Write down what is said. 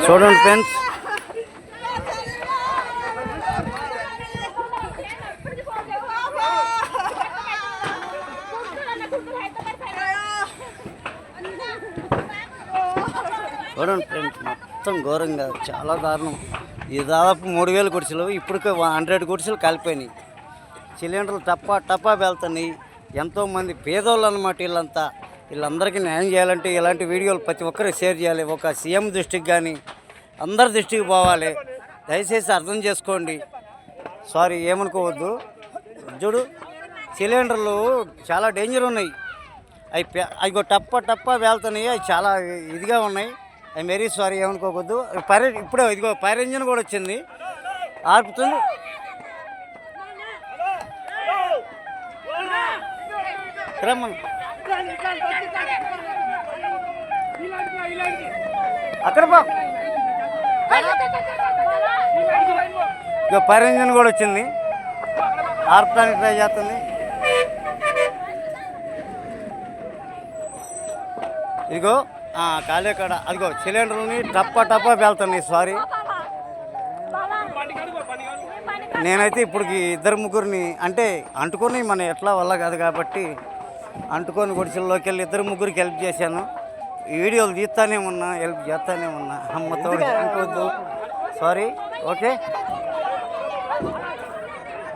చూడండి ఫ్రెండ్స్, చూడండి ఫ్రెండ్స్, మొత్తం ఘోరంగా చాలా దారుణం. ఇది దాదాపు 3000 గుడిసెలు, ఇప్పుడు 100 గుడిసెలు కలిపోయినాయి. సిలిండర్లు టప్పా టప్పా వెళ్తున్నాయి. ఎంతోమంది పేదోళ్ళు అన్నమాట వీళ్ళంతా. వీళ్ళందరికీ న్యాయం చేయాలంటే ఇలాంటి వీడియోలు ప్రతి ఒక్కరికి షేర్ చేయాలి. ఒక సీఎం దృష్టికి కానీ అందరి దృష్టికి పోవాలి. దయచేసి అర్థం చేసుకోండి. సారీ, ఏమనుకోవద్దు. చూడు, సిలిండర్లు చాలా డేంజర్ ఉన్నాయి. అవి టప్పా వెళ్తున్నాయి. అవి చాలా ఇదిగా ఉన్నాయి. ఐ వెరీ సారీ, ఏమనుకోవద్దు. ఇప్పుడే ఇదిగో ఫైర్ ఇంజిన్ కూడా వచ్చింది, ఆర్పుతుంది. రమ్మను, అక్కడ బా. ఇక ఫైర్ ఇంజిన్ కూడా వచ్చింది, ఆర్పడానికి ట్రై చేస్తుంది. ఇదిగో కాలే కాడ అదిగో సిలిండర్ని టప్పా వెళ్తున్నాయి. సారీ, నేనైతే ఇప్పటికి 2-3 అంటే అంటుకొని మన ఎట్లా వల్ల కాదు కాబట్టి అంటుకొని గుడిసెల్లోకి వెళ్ళి 2-3 హెల్ప్ చేశాను. వీడియోలు తీస్తానే ఉన్నా, హెల్ప్ చేస్తానే ఉన్నా. అమ్మతో అనుకోవద్దు. Sorry, okay.